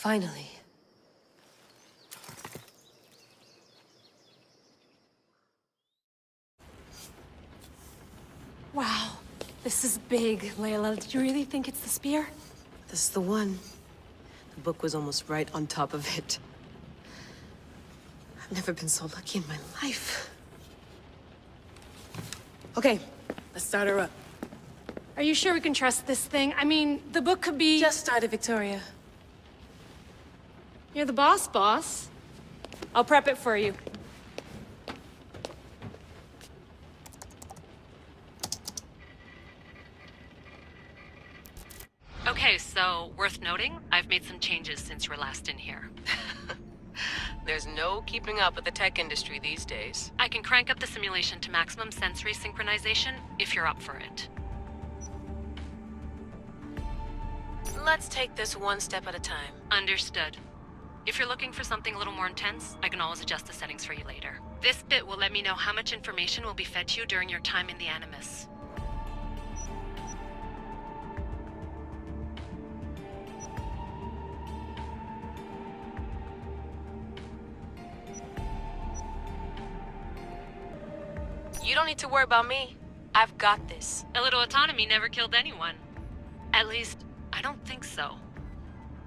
Finally. Wow, this is big, Layla. Did you really think it's the spear? This is the one. The book was almost right on top of it. I've never been so lucky in my life. Okay, let's start her up. Are you sure we can trust this thing? I mean, the book could be... Just started, Victoria. You're the boss. I'll prep it for you. Okay, so worth noting, I've made some changes since you were last in here. There's no keeping up with the tech industry these days. I can crank up the simulation to maximum sensory synchronization if you're up for it. Let's take this one step at a time. Understood. If you're looking for something a little more intense, I can always adjust the settings for you later. This bit will let me know how much information will be fed to you during your time in the Animus. You don't need to worry about me. I've got this. A little autonomy never killed anyone. At least, I don't think so.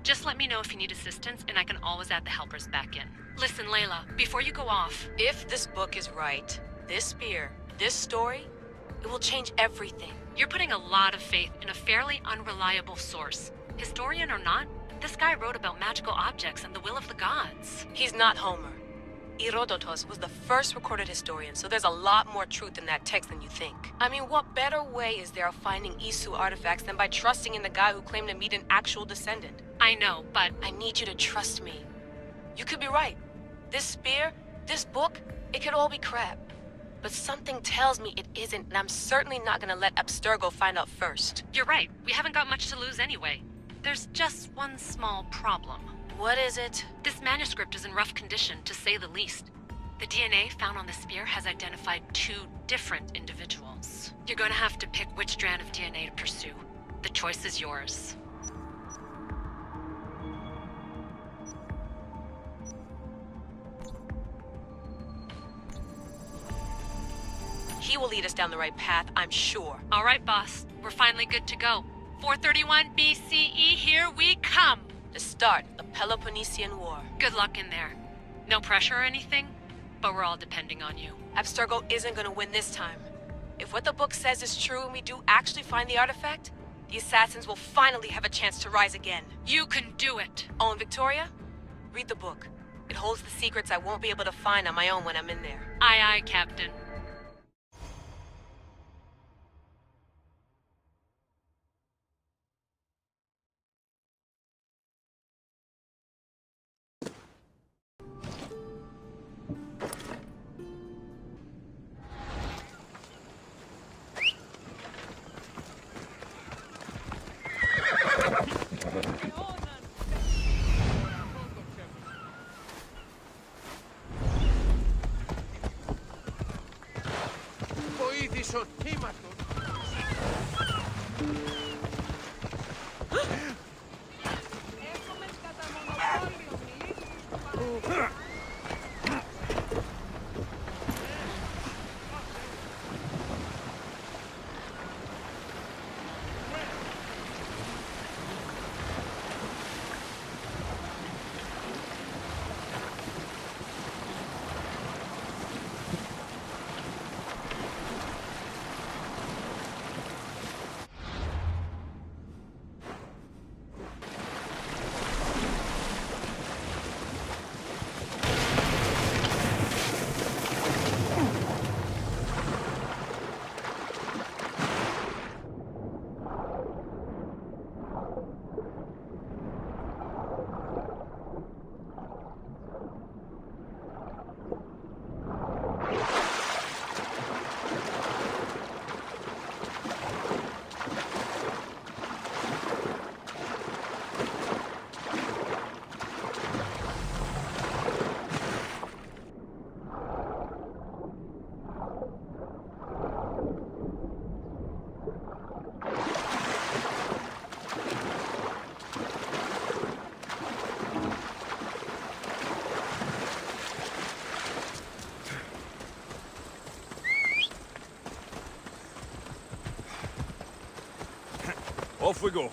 Just let me know if you need assistance, and I can always add the helpers back in. Listen, Layla, before you go off... If this book is right, this spear, this story, it will change everything. You're putting a lot of faith in a fairly unreliable source. Historian or not, this guy wrote about magical objects and the will of the gods. He's not Homer. Herodotus was the first recorded historian, so there's a lot more truth in that text than you think. I mean, what better way is there of finding Isu artifacts than by trusting in the guy who claimed to meet an actual descendant? I know, but... I need you to trust me. You could be right. This spear, this book, it could all be crap. But something tells me it isn't, and I'm certainly not gonna let Abstergo find out first. You're right. We haven't got much to lose anyway. There's just one small problem. What is it? This manuscript is in rough condition, to say the least. The DNA found on the spear has identified 2 different individuals. You're gonna have to pick which strand of DNA to pursue. The choice is yours. He will lead us down the right path, I'm sure. All right, boss. We're finally good to go. 431 BCE, here we come! The start of the Peloponnesian War. Good luck in there. No pressure or anything, but we're all depending on you. Abstergo isn't gonna win this time. If what the book says is true and we do actually find the artifact, the assassins will finally have a chance to rise again. You can do it! Oh, and Victoria? Read the book. It holds the secrets I won't be able to find on my own when I'm in there. Aye, aye, Captain. Off we go.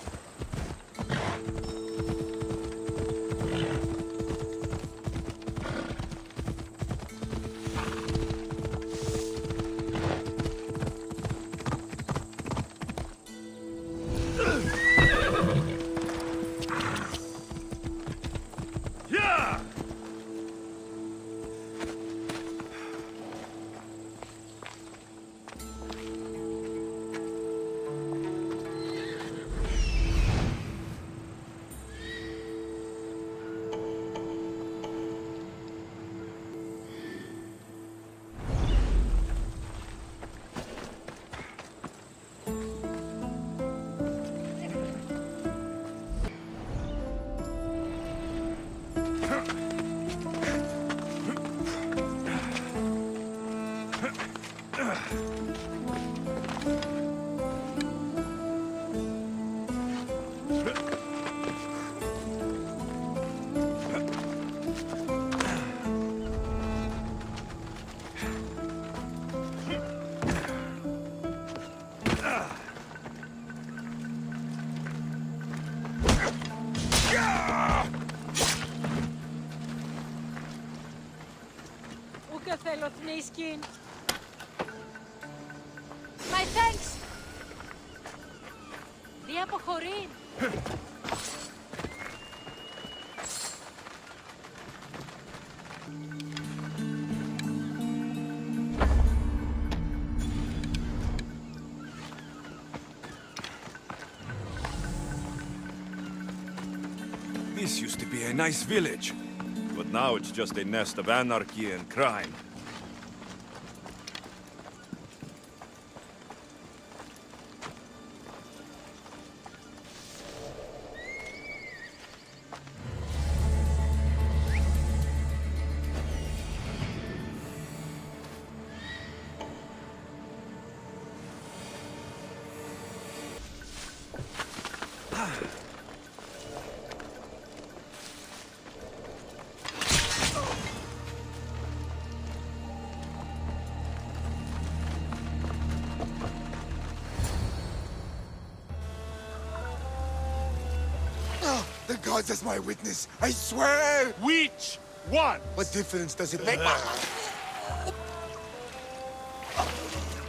Ούτε θέλω τνίσκιν. My thanks. Δι' αποχωρήν. This used to be a nice village, but now it's just a nest of anarchy and crime. The gods as my witness, I swear! Which one? What difference does it make?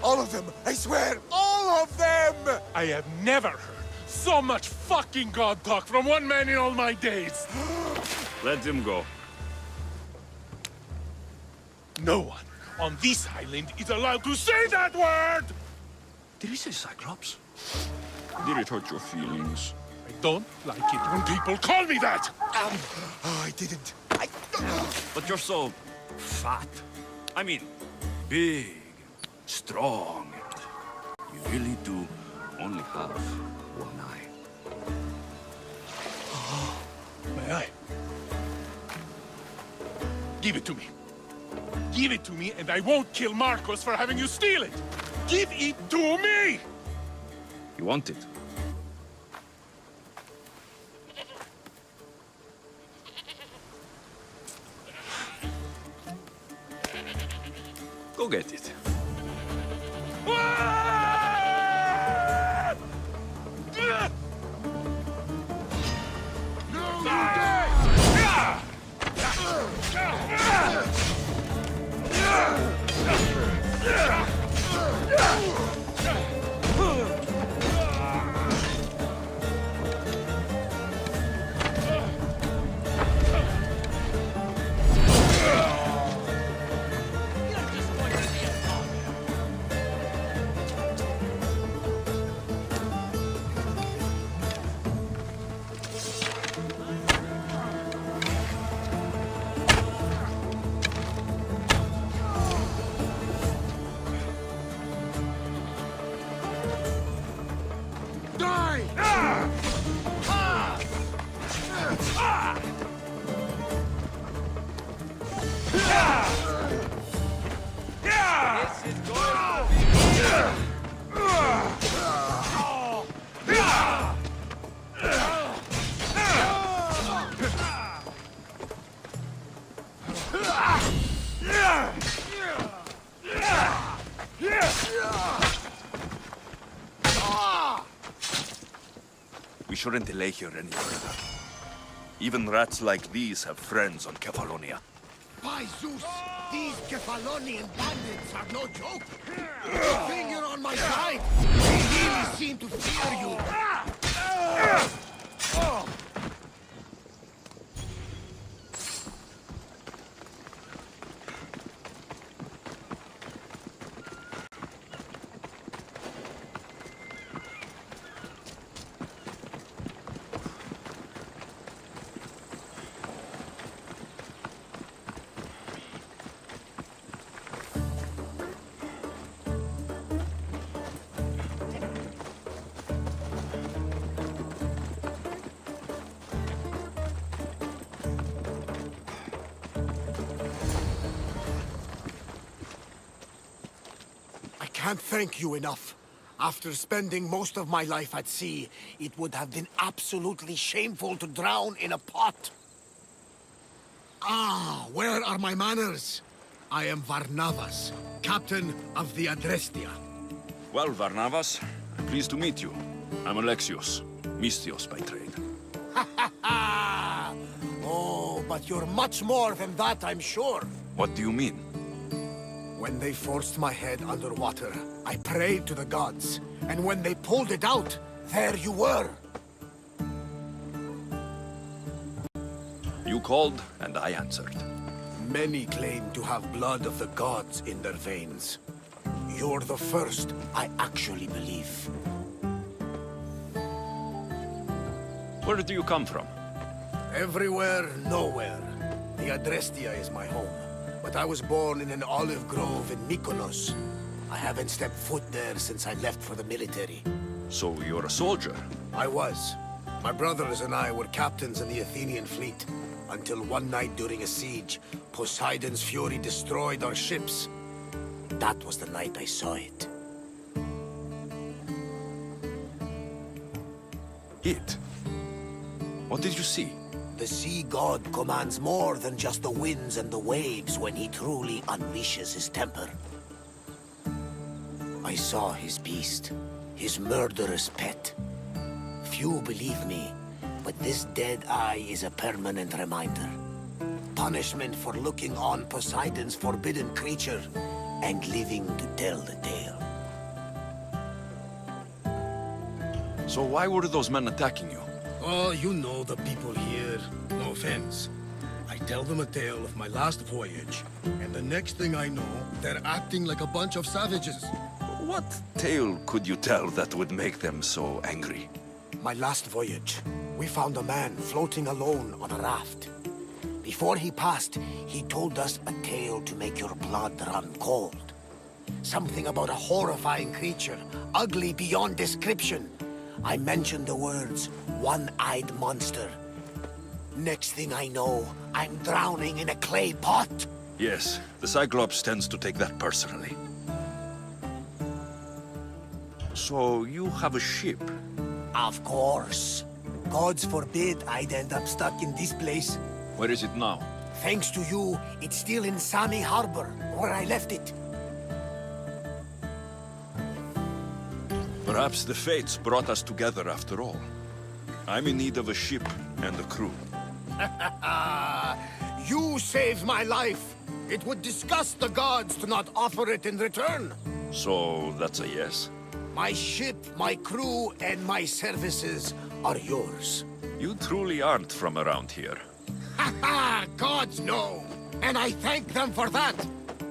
All of them! I swear, all of them! I have never heard so much fucking god talk from one man in all my days. Let him go. No one on this island is allowed to say that word! Did he say Cyclops? Did it hurt your feelings? I don't like it when people call me that! Oh, I didn't. But you're so fat. I mean, big, strong. You really do only have one eye. May I? Give it to me. Give it to me and I won't kill Marcos for having you steal it! Give it to me! You want it? Go get it. shouldn't delay here any further. Even rats like these have friends on Kefalonia. By Zeus, these Kefalonian bandits are no joke. Good thing you're on my side. They really seem to fear you. I can't thank you enough. After spending most of my life at sea, it would have been absolutely shameful to drown in a pot. Ah, where are my manners? I am Varnavas, captain of the Adrestia. Well, Varnavas, I'm pleased to meet you. I'm Alexios, Mystios by trade. Oh, but you're much more than that, I'm sure. What do you mean? When they forced my head underwater, I prayed to the gods. And when they pulled it out, there you were. You called, and I answered. Many claim to have blood of the gods in their veins. You're the first I actually believe. Where do you come from? Everywhere, nowhere. The Adrestia is my home. But I was born in an olive grove in Mykonos. I haven't stepped foot there since I left for the military. So you're a soldier? I was. My brothers and I were captains in the Athenian fleet. Until one night during a siege, Poseidon's fury destroyed our ships. That was the night I saw it. It? What did you see? The sea god commands more than just the winds and the waves when he truly unleashes his temper. I saw his beast, his murderous pet. Few believe me, but this dead eye is a permanent reminder. Punishment for looking on Poseidon's forbidden creature and living to tell the tale. So why were those men attacking you? Oh, you know the people here. No offense. I tell them a tale of my last voyage, and the next thing I know, they're acting like a bunch of savages. What tale could you tell that would make them so angry? My last voyage, we found a man floating alone on a raft. Before he passed, he told us a tale to make your blood run cold. Something about a horrifying creature, ugly beyond description. I mentioned the words, one-eyed monster. Next thing I know, I'm drowning in a clay pot. Yes, the Cyclops tends to take that personally. So you have a ship? Of course. Gods forbid I'd end up stuck in this place. Where is it now? Thanks to you, it's still in Sami Harbor, where I left it. Perhaps the fates brought us together after all. I'm in need of a ship and a crew. You saved my life. It would disgust the gods to not offer it in return. So that's a yes? My ship, my crew, and my services are yours. You truly aren't from around here. Ha ha! Gods know! And I thank them for that!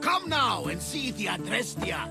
Come now and see the Adrestia!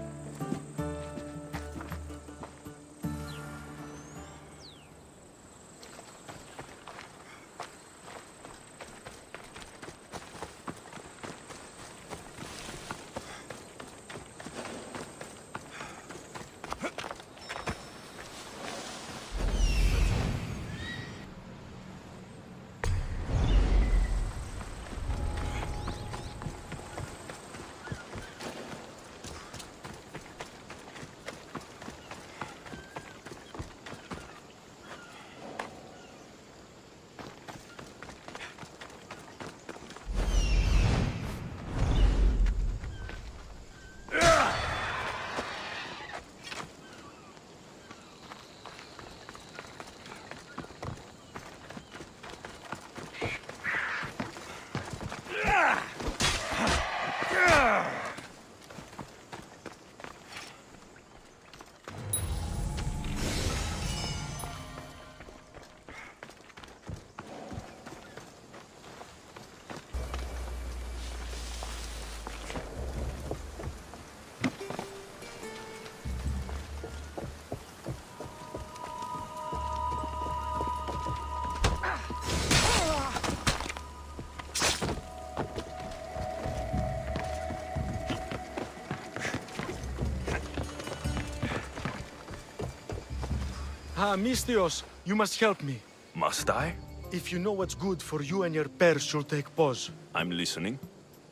Ah, Mistios, you must help me. Must I? If you know what's good for you and your pairs, you'll take pause. I'm listening.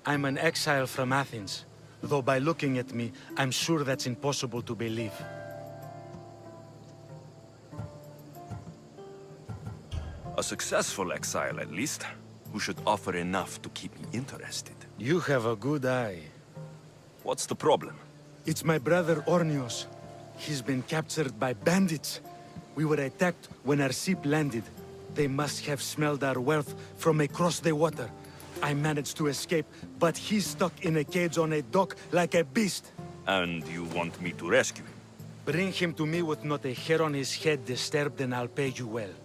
I'm an exile from Athens. Though by looking at me, I'm sure that's impossible to believe. A successful exile, at least, who should offer enough to keep me interested. You have a good eye. What's the problem? It's my brother Ornios. He's been captured by bandits. We were attacked when our ship landed. They must have smelled our wealth from across the water. I managed to escape, but he's stuck in a cage on a dock like a beast. And you want me to rescue him? Bring him to me with not a hair on his head disturbed and I'll pay you well.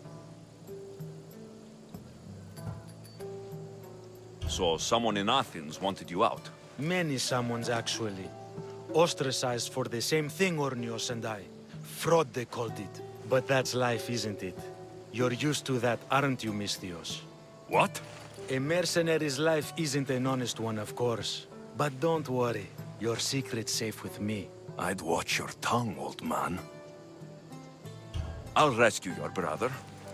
So someone in Athens wanted you out? Many someones, actually. Ostracized for the same thing, Ornios and I. Fraud, they called it. But that's life, isn't it? You're used to that, aren't you, Mistios? What? A mercenary's life isn't an honest one, of course. But don't worry. Your secret's safe with me. I'd watch your tongue, old man. I'll rescue your brother,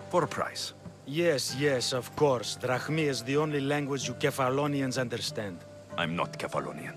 for a price. Yes, yes, of course. Drachmi is the only language you Kefalonians understand. I'm not Kefalonian.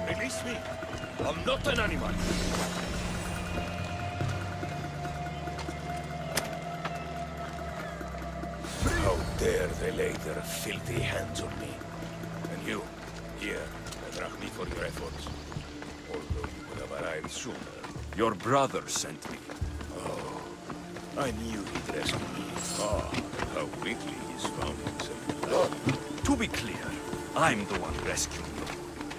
Release me. I'm not an animal. How dare they lay their filthy hands on me? And you, here, thank me for your efforts. Although you could have arrived sooner. Your brother sent me. Oh, I knew he'd rescue me. Ah, how quickly he's found himself. To be clear, I'm the one rescuing you.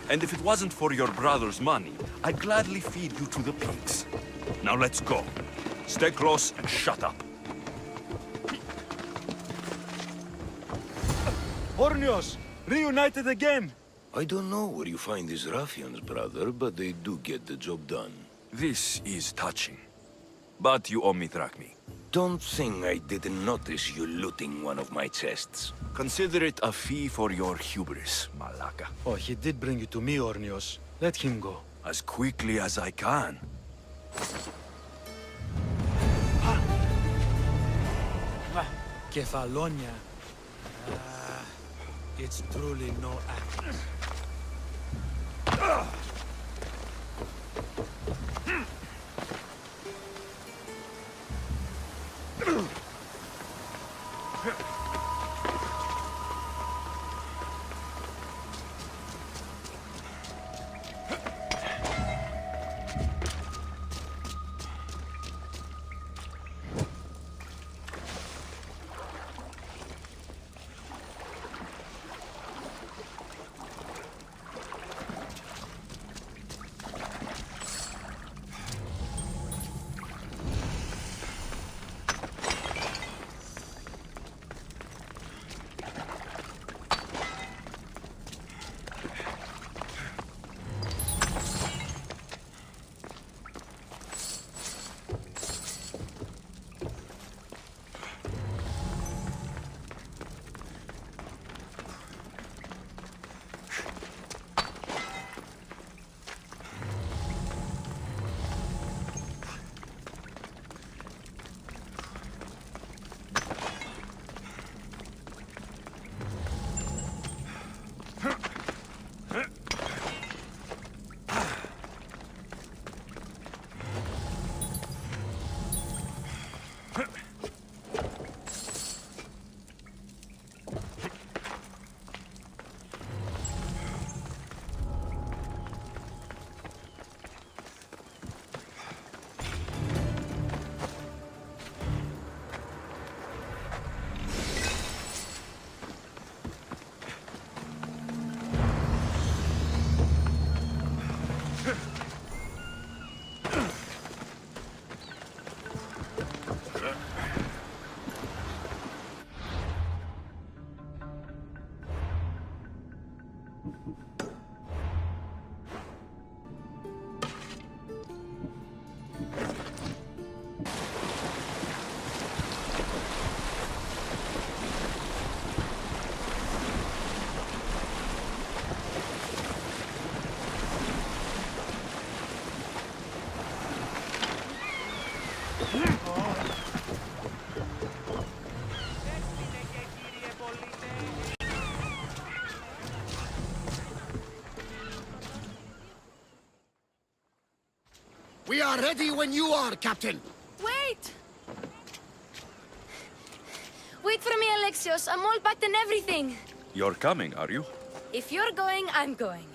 And if it wasn't for your brother's money, I'd gladly feed you to the pigs. Now let's go. Stay close and shut up. Ornios! Reunited again! I don't know where you find these ruffians, brother, but they do get the job done. This is touching. But you owe me drachmi. Don't think I didn't notice you looting one of my chests. Consider it a fee for your hubris, Malaka. Oh, he did bring you to me, Ornios. Let him go. As quickly as I can. Kefalonia. It's truly no act. We are ready when you are, Captain. Wait! Wait for me, Alexios. I'm all packed and everything. You're coming, are you? If you're going, I'm going.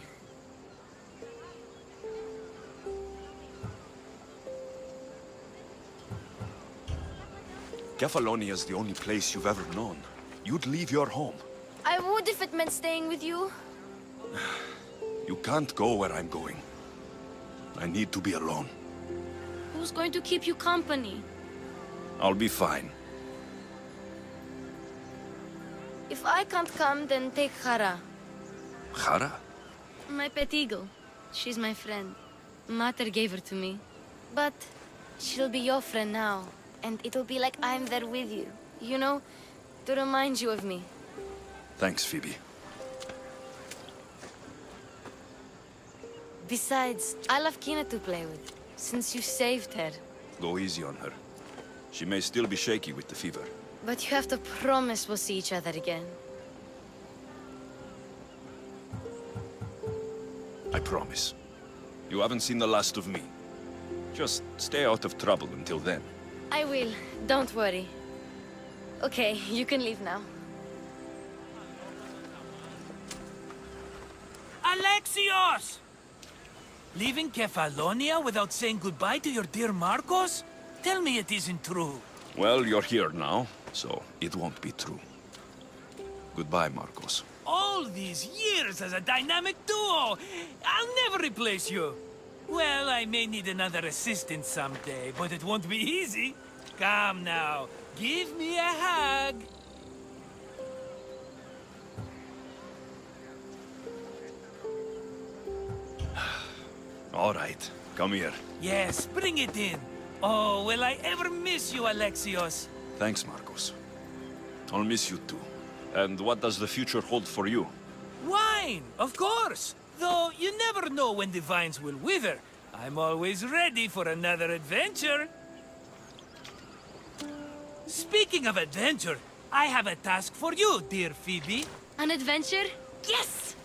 Kefalonia's the only place you've ever known. You'd leave your home. I would if it meant staying with you. You can't go where I'm going. I need to be alone. Who's going to keep you company? I'll be fine. If I can't come, then take Hara. Hara? My pet eagle. She's my friend. Mater gave her to me. But she'll be your friend now. And it'll be like I'm there with you. You know, to remind you of me. Thanks, Phoebe. Besides, I love Kina to play with, since you saved her. Go easy on her. She may still be shaky with the fever. But you have to promise we'll see each other again. I promise. You haven't seen the last of me. Just stay out of trouble until then. I will. Don't worry. Okay, you can leave now. Alexios! Leaving Kefalonia without saying goodbye to your dear Marcos? Tell me it isn't true. Well, you're here now, so it won't be true. Goodbye, Marcos. All these years as a dynamic duo! I'll never replace you! Well, I may need another assistant someday, but it won't be easy. Come now, give me a hug. All right, come here. Yes, bring it in. Oh, will I ever miss you, Alexios? Thanks, Marcos. I'll miss you too. And what does the future hold for you? Wine, of course. Though you never know when the vines will wither. I'm always ready for another adventure. Speaking of adventure, I have a task for you, dear Phoebe. An adventure? Yes!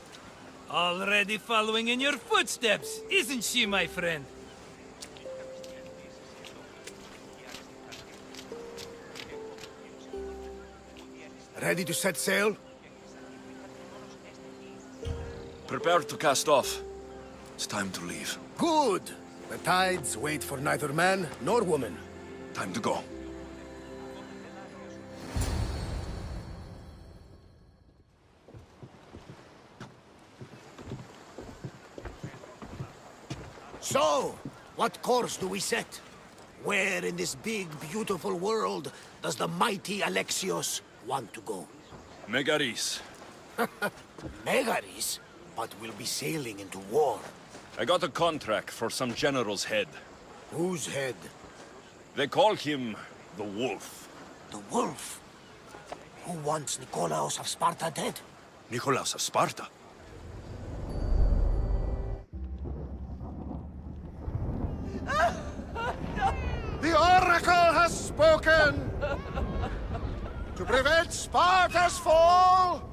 Already following in your footsteps, isn't she, my friend? Ready to set sail? Prepare to cast off. It's time to leave. Good! The tides wait for neither man nor woman. Time to go. So, what course do we set? Where in this big, beautiful world does the mighty Alexios want to go? Megaris. Megaris? But we'll be sailing into war. I got a contract for some general's head. Whose head? They call him the Wolf. The wolf? Who wants Nikolaos of Sparta dead? Nikolaos of Sparta. The Oracle has spoken! To prevent Sparta's fall,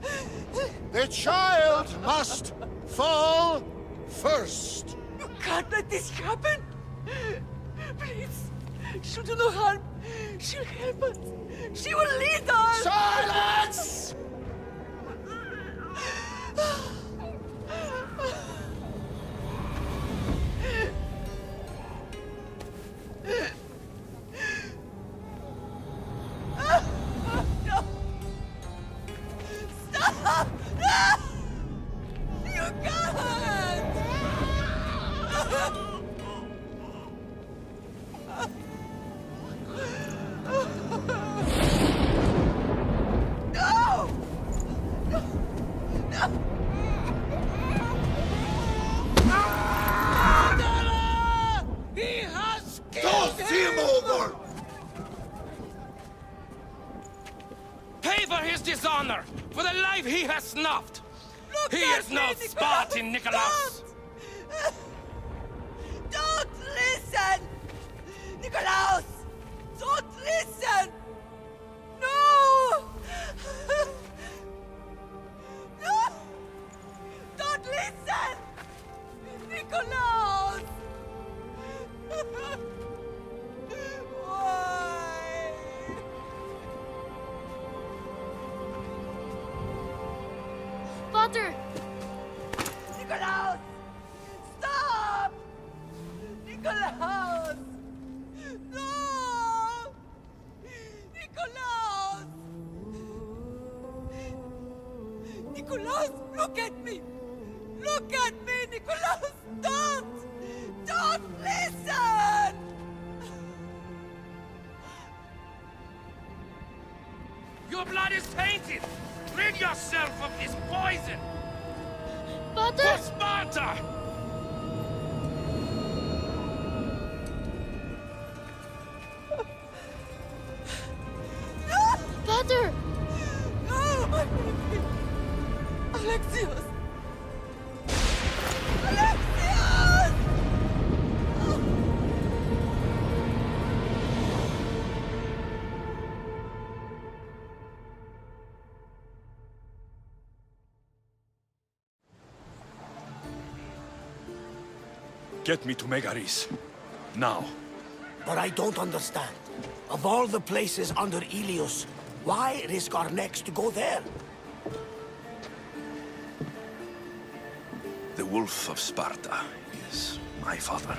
the child must fall first. You can't let this happen! Please, she'll do no harm. She'll help us. She will lead us! Silence! Stop! No! You can't! No! No! No! Stella! He has killed him! over! Pay for his dishonor, for the life he has snuffed. Look He at is no me, Spartan, Nikolaos. Don't listen! Nikolaos! Pater! Nikolaus! Stop! Nikolaus! No! Nikolaus! Nikolaus, look at me! Look at me, Nikolaus! Don't! Don't listen! Your blood is tainted! Rid yourself of this poison! Pater! For Sparta! Pater! No, my baby! Alexios! Alexios! Get me to Megaris. Now. But I don't understand. Of all the places under Ilios, why risk our necks to go there? The Wolf of Sparta is my father.